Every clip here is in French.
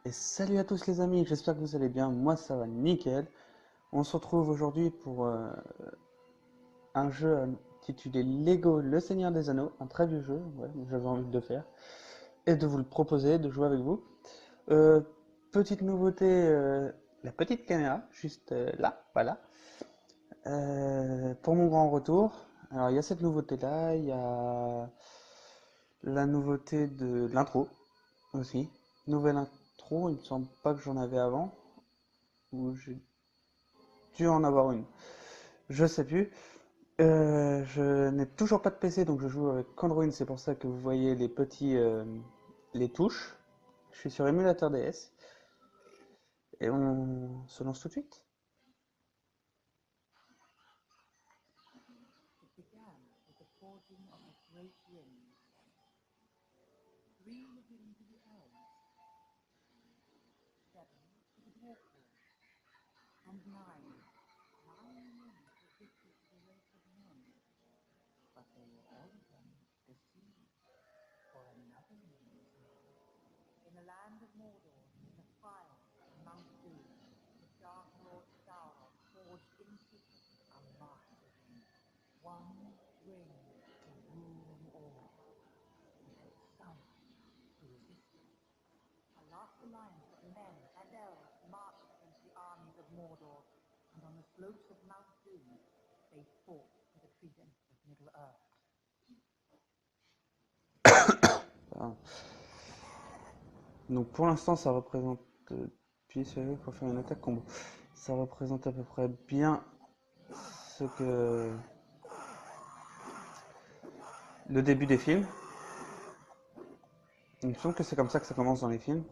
Et salut à tous les amis, j'espère que vous allez bien, moi ça va nickel. On se retrouve aujourd'hui pour un jeu intitulé Lego Le Seigneur des Anneaux, un très vieux jeu, ouais, j'avais envie de le faire, et de vous le proposer, de jouer avec vous. Euh, Petite nouveauté, la petite caméra, juste là, voilà. Pour mon grand retour, alors il y a cette nouveauté là, il y a la nouveauté de l'intro aussi. Nouvelle intro, il me semble pas que j'en avais avant, ou j'ai dû en avoir une. Je sais plus. Je n'ai toujours pas de PC, donc je joue avec Android, c'est pour ça que vous voyez les petits les touches. Je suis sur émulateur DS et on se lance tout de suite. It began with the forging of the great rings. Three were given to the elves, seven to the dwarf lord, and nine rings were gifted to the race of men. But they were all of them deceived, for another ring was made. In the land of Mordor, in the fire of Mount Doom, the Dark Lord Sauron forged in secret a master ring. One ring to rule them all. He had some who resisted. A last alliance of men and elves marched against the armies of Mordor, and on the slopes of Mount Doom they fought for the freedom of Middle-earth. Voilà. Donc pour l'instant, ça représente. Puis sur lui pour faire une attaque combo. Ça représente à peu près bien ce que. Le début des films. Il me semble que c'est comme ça que ça commence dans les films.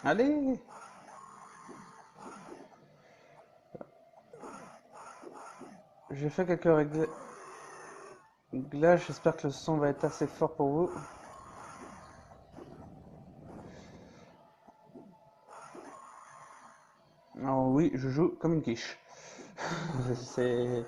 Allez! J'ai fait quelques réglages, j'espère que le son va être assez fort pour vous. Alors oui, je joue comme une quiche. C'est...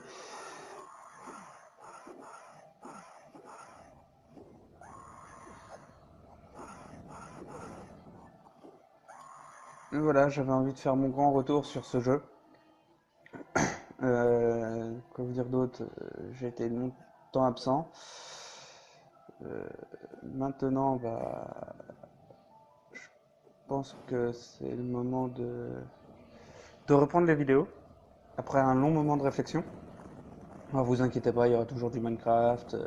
Voilà, j'avais envie de faire mon grand retour sur ce jeu. Quoi vous dire d'autre? J'ai été longtemps absent. Maintenant, bah, je pense que c'est le moment de reprendre les vidéos. Après un long moment de réflexion. Alors vous inquiétez pas, il y aura toujours du Minecraft.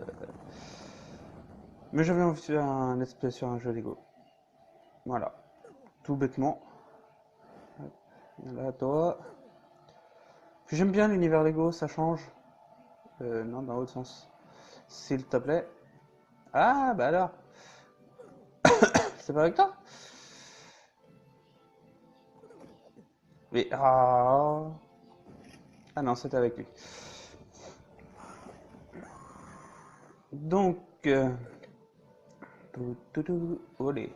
Mais j'avais envie de faire un let's play sur un jeu Lego. Voilà, tout bêtement. Là, toi. Puis j'aime bien l'univers Lego, ça change. Non, dans l'autre sens. S'il te plaît. Ah, bah alors. C'est pas avec toi? Mais. Ah. Ah non, c'était avec lui. Donc. Olé.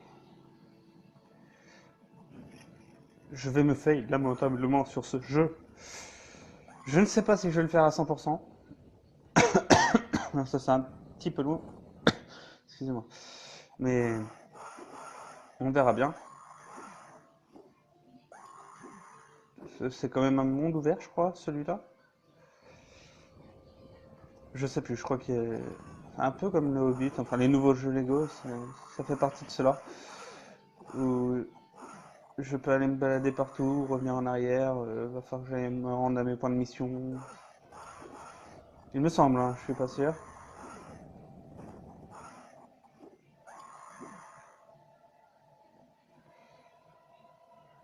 Je vais me fail lamentablement sur ce jeu. Je ne sais pas si je vais le faire à 100%. Ça, c'est un petit peu loin. Excusez-moi. Mais. On verra bien. C'est quand même un monde ouvert, je crois, celui-là. Je sais plus, je crois qu'il est un peu comme le Hobbit, enfin les nouveaux jeux Lego, ça fait partie de cela. Où je peux aller me balader partout, revenir en arrière, va falloir que j'aille me rendre à mes points de mission. Il me semble, hein, je suis pas sûr.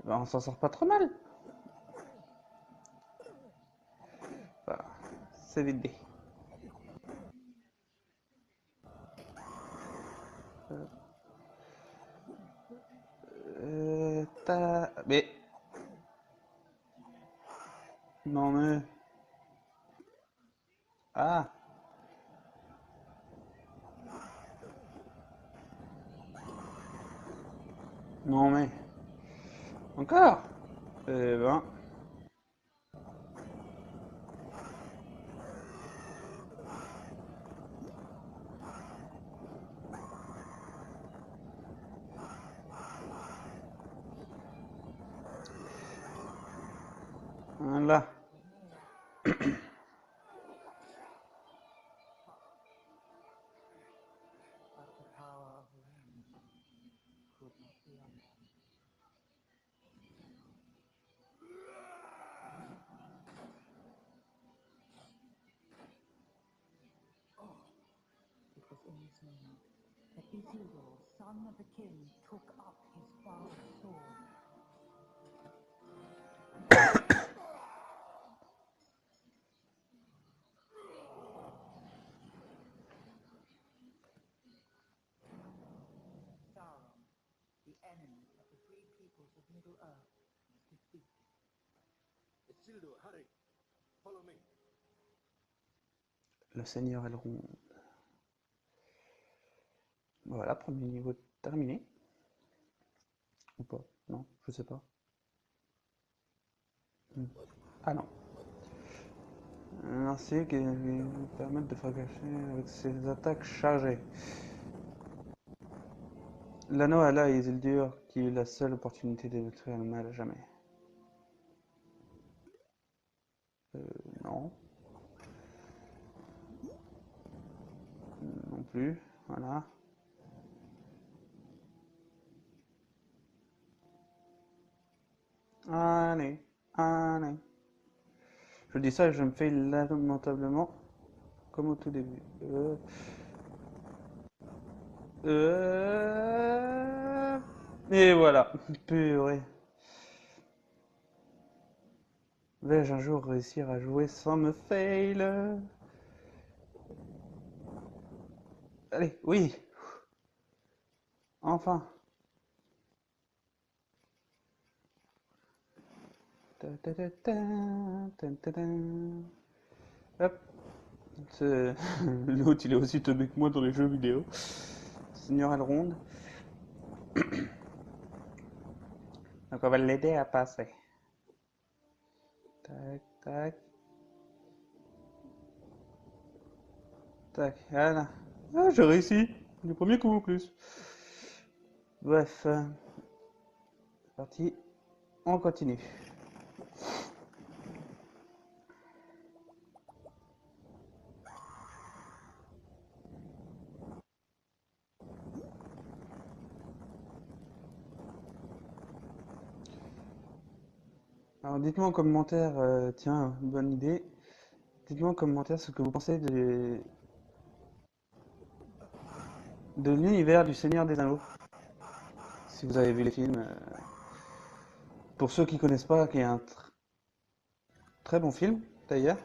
Ben, on s'en sort pas trop mal. Voilà, c'est l'idée. Mais... Non mais... Ah. Non mais... Encore. Eh ben... beyond them. It was in this moment that Isildur, son of the king, took up his father's sword. Sauron, the enemy of the free peoples of Middle-earth, was defeated. Isildur, hurry! Follow me. Le Seigneur Elrond. Voilà, premier niveau terminé. Ou pas? Non, je sais pas. Ah non. Un lancier qui lui permet de fracasser avec ses attaques chargées. L'anneau alla à Isildur, qui eut la seule opportunité de détruire le mal à jamais. Non. Non plus. Voilà. Allez, allez. Je dis ça et je me fais lamentablement comme au tout début. Et voilà. Purée. Vais-je un jour réussir à jouer sans me fail? Allez, oui. Enfin. Hop. L'autre, il est aussi teubé que moi dans les jeux vidéo. Seigneur Elrond. Donc on va l'aider à passer. Tac, tac. Tac, voilà. Ah, j'ai réussi. Du premier coup en plus. Bref. C'est parti. On continue. Alors dites-moi en commentaire, tiens, bonne idée. Dites-moi en commentaire ce que vous pensez de l'univers du Seigneur des Anneaux. Si vous avez vu les films. Pour ceux qui connaissent pas, qui est un très bon film d'ailleurs.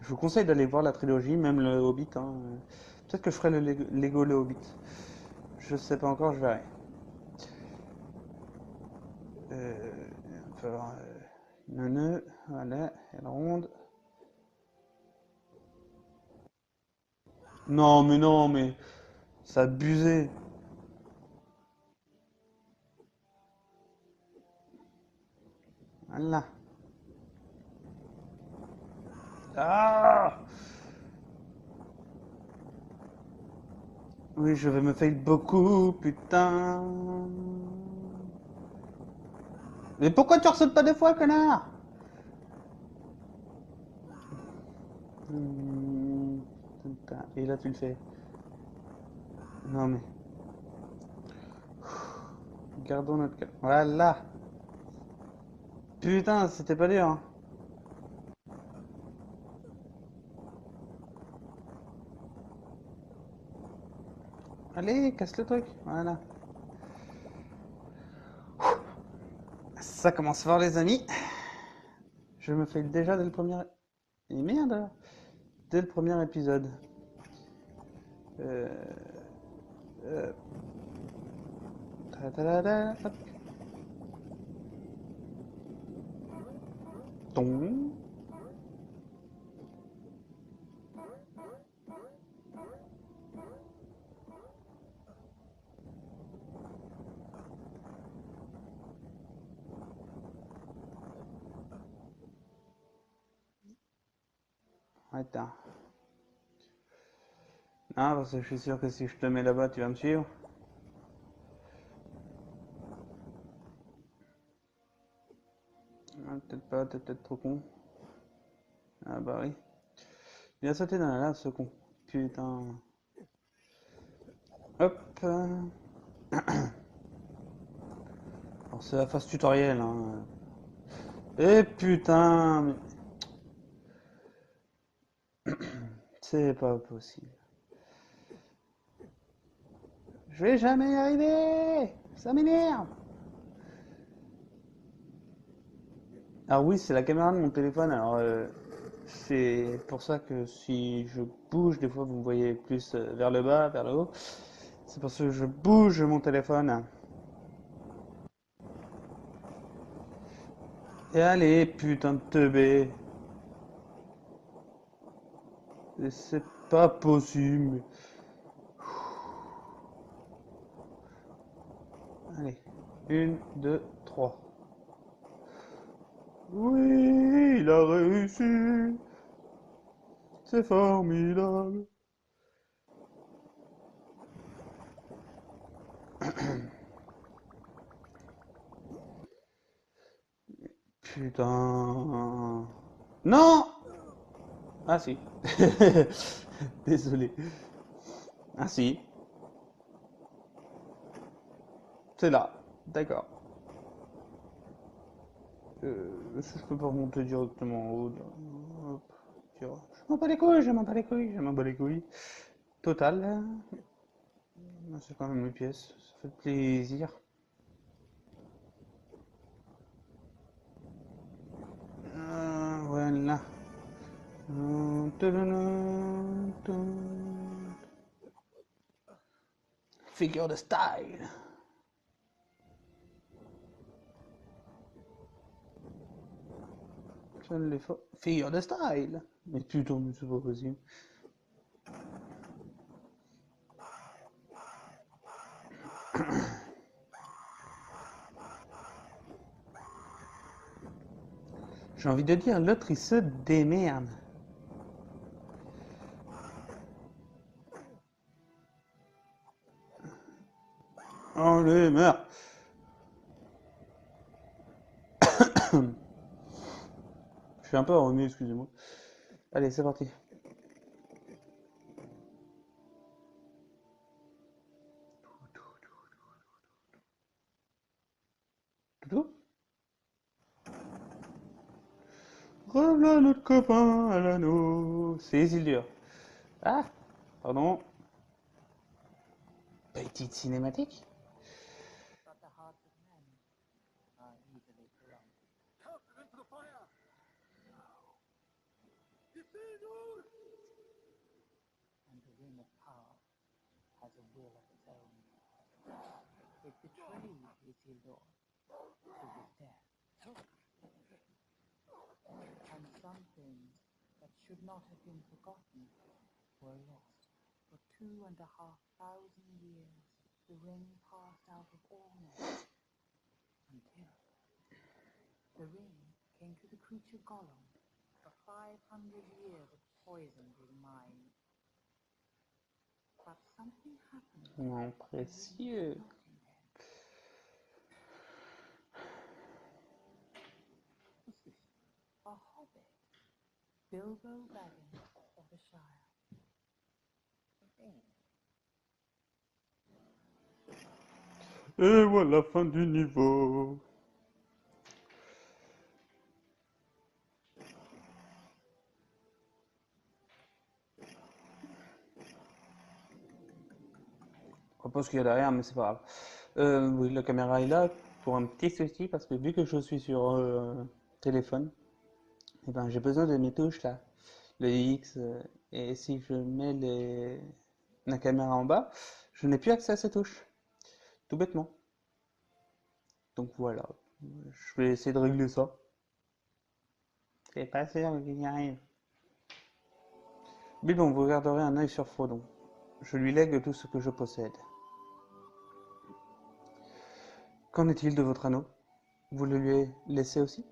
Je vous conseille d'aller voir la trilogie, même le Hobbit. Hein. Peut-être que je ferai le Lego le Hobbit. Je sais pas encore, je verrai. On peut avoir Neuneu, voilà, Elrond. Non, mais ça abusé. Voilà. Ah! Oui, je vais me fail beaucoup, putain. Mais pourquoi tu ressautes pas deux fois, connard? Putain, et là tu le fais. Non mais. Gardons notre calme. Voilà. Putain, c'était pas dur. Hein. Allez, casse le truc. Voilà. Ça commence fort, les amis. Je me fais déjà dès le premier. Et merde. Dès le premier épisode. Euh... euh... Hop. Ton. Attends. Non, parce que je suis sûr que si je te mets là-bas, tu vas me suivre. Ah, peut-être pas, t'es peut-être trop con. Ah bah oui. Il a sauté dans la lave, ce con. Putain. Hop. Alors, c'est la phase tutoriel, hein. Eh putain, mais c'est pas possible. Je vais jamais y arriver. Ça m'énerve. Alors oui, c'est la caméra de mon téléphone. Alors c'est pour ça que si je bouge, des fois vous me voyez plus vers le bas, vers le haut. C'est parce que je bouge mon téléphone. Et allez, putain de teubé. Et c'est pas possible. Allez, une, deux, trois. Oui, il a réussi. C'est formidable. Putain. Non! Ah si. Désolé. Ah si. C'est là. D'accord. Est-ce que je peux pas remonter directement en haut là. Hop. Tiens. Je m'en bats les couilles, je m'en bats les couilles, je m'en bats les couilles. Total. C'est quand même une pièce. Ça fait plaisir. Voilà. Figure de style. Je ne l'ai pas. Figure de style. Mais putain, mais c'est pas possible. J'ai envie de dire, l'autre il se démerde. Allez, merde. Je suis un peu remis, excusez-moi. Allez, c'est parti. Toutou. Revoilà notre copain à l'anneau. C'est Isildur. Ah, pardon. Petite cinématique. But the hearts of men are easily corrupt, Cast it into the fire! Isildur! and the ring of power has a will of its own. It betrayed Isildur to his death. And some things that should not have been forgotten were lost. For 2,500 years, the ring passed out of all men, until the ring came to the creature Gollum. For 500 years it poisoned his mind. But something happened Mon that he précieux. did not intend. What's this? A hobbit. Bilbo Baggins of the Shire. Et voilà la fin du niveau. Je sais pas ce qu'il y a derrière, mais c'est pas grave. Oui, la caméra est là pour un petit souci parce que vu que je suis sur téléphone, eh ben, j'ai besoin de mes touches là, le X, et si je mets la caméra en bas, je n'ai plus accès à ces touches, tout bêtement. Donc voilà, je vais essayer de régler ça. C'est pas sûr qu'il y arrive. Mais bon, vous garderez un œil sur Frodon. Je lui lègue tout ce que je possède. Qu'en est-il de votre anneau? Vous le lui avez laissé aussi?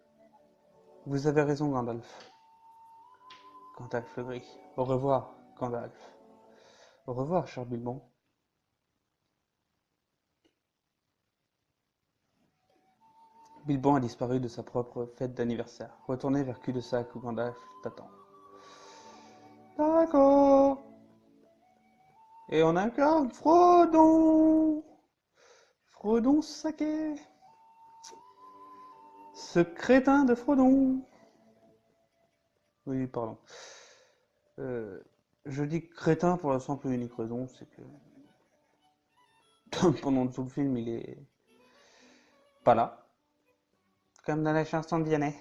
Vous avez raison, Gandalf. Gandalf le gris. Au revoir, Gandalf. Au revoir, cher Bilbon. Bilbon a disparu de sa propre fête d'anniversaire. Retournez vers cul-de-sac où Gandalf t'attend. D'accord. Et on incarne Frodon. Frodon Saké. Ce crétin de Frodon. Oui, pardon. Je dis crétin pour la simple et unique raison, c'est que pendant tout le film, il est pas là. Comme dans la chanson de Vianney.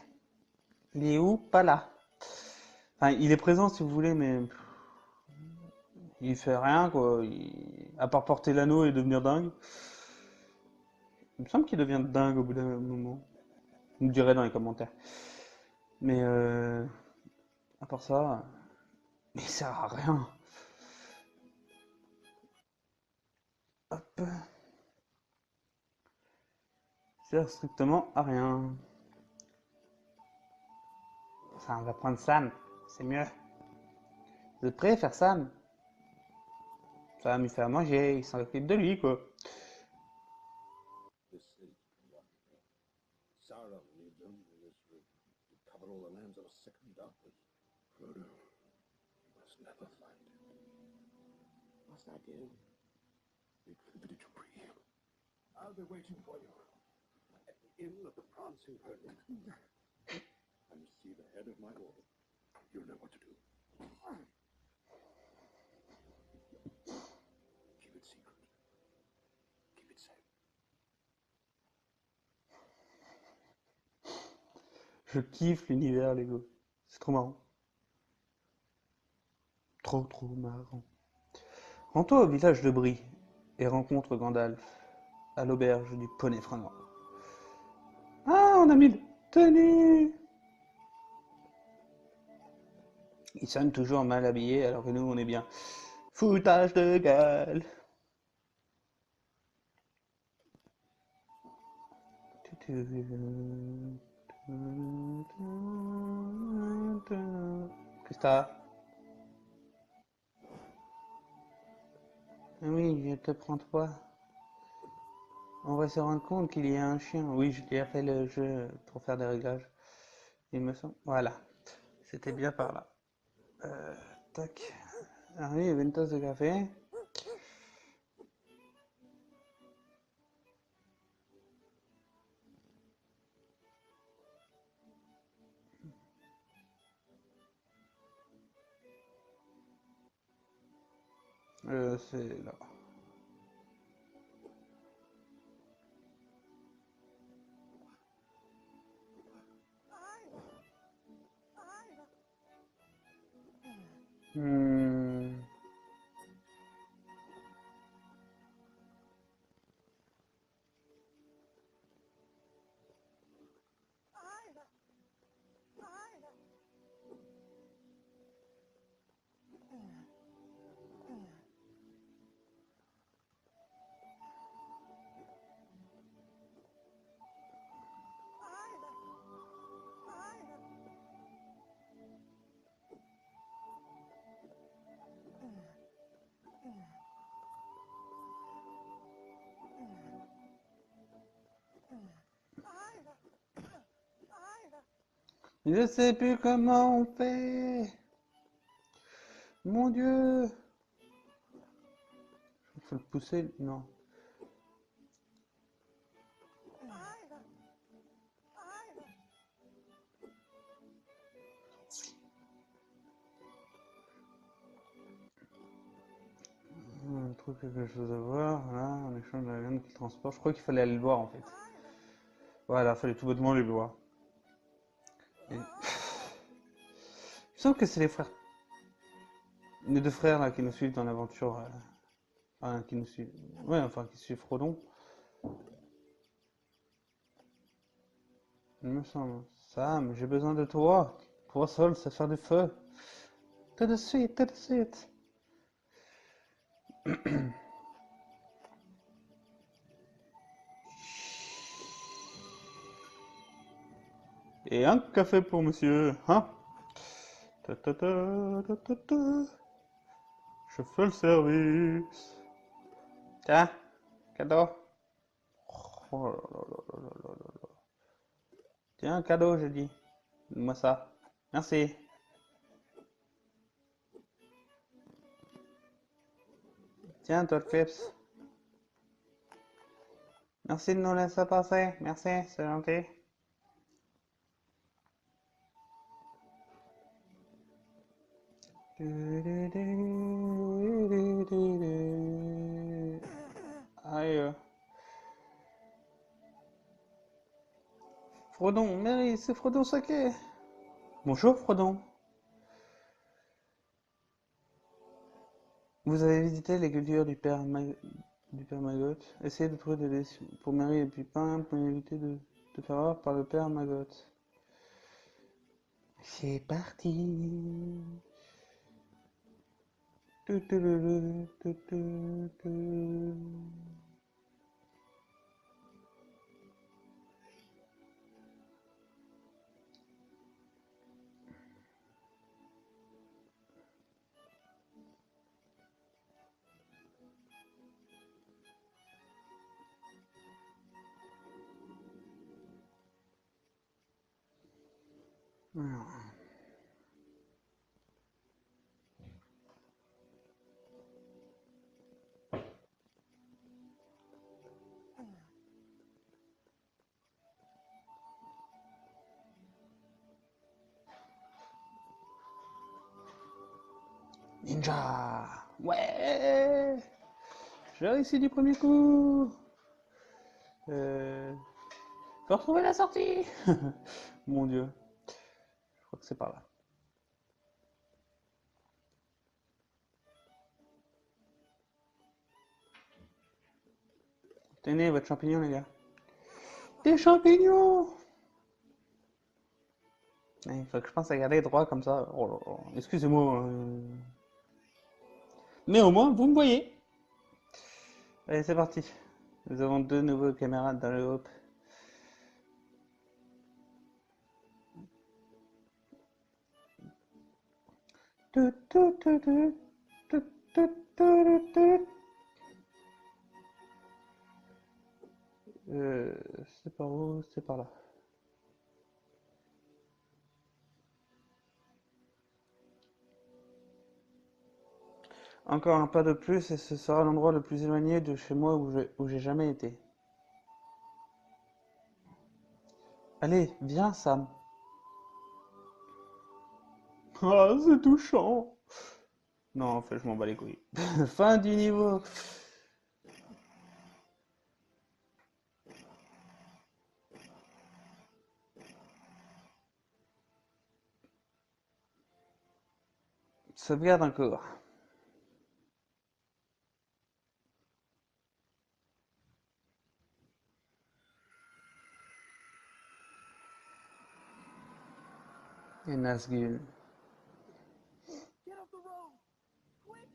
Il est où? Pas là. Enfin, il est présent si vous voulez, mais il fait rien, quoi. À part porter l'anneau et devenir dingue. Il me semble qu'il devient dingue au bout d'un moment. Vous me direz dans les commentaires. Mais à part ça, il sert à rien. Hop. Il sert strictement à rien. Ça, on va prendre Sam. C'est mieux. Vous êtes prêts à faire Sam? Ça va lui faire manger, il s'occupe de lui, quoi. This is Sauron needs only this room to cover all the lands of a second darkness. Frodo, you must never find it. Must I do? Wait for the village to breathe. I'll be waiting for you. At the inn of the prancing herd. And see the head of my order. You'll know what to do. Keep it secret. Keep it safe. Je kiffe l'univers Lego. C'est trop marrant. Trop marrant. Rends-toi au village de Brie et rencontre Gandalf à l'auberge du Poney Fringant. Ah, on a mis le tenue. Ils sont toujours mal habillés alors que nous on est bien. Foutage de gueule. Qu'est-ce que t'as? Ah oui, je te prends toi. On va se rendre compte qu'il y a un chien. Oui, j'ai déjà fait le jeu pour faire des réglages. Il me semble. Voilà. C'était bien par là. Tac. Ah oui, il y avait une tasse de café. C'est là. Hmm. Je sais plus comment on fait. Mon Dieu. Faut le pousser. Non. Un truc, quelque chose à voir. Là, en échange de la viande qu'il transporte. Je crois qu'il fallait aller le voir en fait. Voilà, il fallait tout bonnement aller le voir. Et... Il me semble que c'est les frères. Les deux frères là qui nous suivent dans l'aventure. Enfin, qui nous suivent. Ouais, enfin, qui suivent Frodon. Il me semble. Sam, j'ai besoin de toi. Toi seul, c'est faire du feu. Tout de suite, tout de suite. Et un café pour monsieur, hein? Ta ta ta ta ta ta. Je fais le service. Tiens, cadeau. Oh là là là là là là là. Tiens, cadeau, j'ai dit. Donne-moi ça. Merci. Tiens, toi, le Kleps. Merci de nous laisser passer. Merci, c'est gentil. Aïe. Frodon, Mary, c'est Frodon Sacquet. Bonjour Frodon. Vous avez visité les cultures du père Maggot. Essayez de trouver des laits pour Mary et Pupin pour éviter de faire avoir par le père Maggot. C'est parti. Tu, tu, tu, tu, tu. Alors. Ninja! Ouais! J'ai réussi du premier coup! Faut retrouver la sortie! Mon Dieu, je crois que c'est par là. Tenez votre champignon, les gars. Des champignons! Il faut que je pense à garder droit comme ça. Oh là là. Excusez-moi. Mais au moins, vous me voyez. Allez, c'est parti. Nous avons deux nouveaux camarades dans le hop. C'est par où? C'est par là. Encore un pas de plus et ce sera l'endroit le plus éloigné de chez moi où j'ai jamais été. Allez, viens Sam. Ah, c'est touchant. Non, en fait, je m'en bats les couilles. Fin du niveau. Sauvegarde encore. Et Nazgûl. Get off the road! Quick!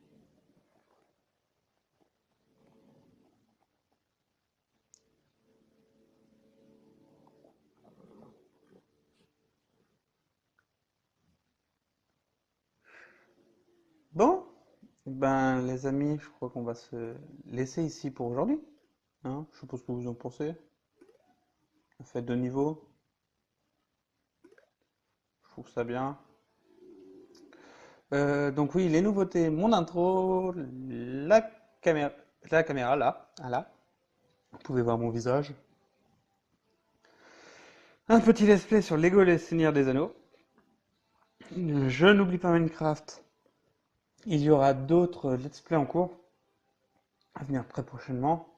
Bon, ben les amis, je crois qu'on va se laisser ici pour aujourd'hui. Hein, je sais pas ce que vous en pensez. La fête de niveau, je trouve ça bien. Donc oui, les nouveautés, mon intro, caméra, la caméra là, ah, là. Vous pouvez voir mon visage. Un petit let's play sur Lego les Seigneurs des Anneaux. Je n'oublie pas Minecraft. Il y aura d'autres let's play en cours à venir très prochainement.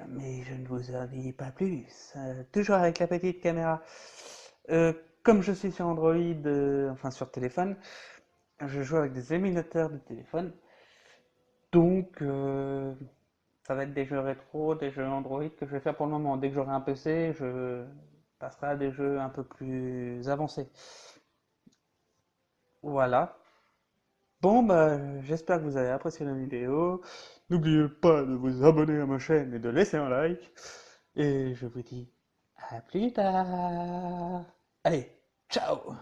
Mais je ne vous en dis pas plus. Toujours avec la petite caméra. Comme je suis sur Android, enfin sur téléphone, je joue avec des émulateurs de téléphone. Donc, ça va être des jeux rétro, des jeux Android que je vais faire pour le moment. Dès que j'aurai un PC, je passerai à des jeux un peu plus avancés. Voilà. Bon, bah, j'espère que vous avez apprécié la vidéo. N'oubliez pas de vous abonner à ma chaîne et de laisser un like. Et je vous dis à plus tard. Allez, ciao!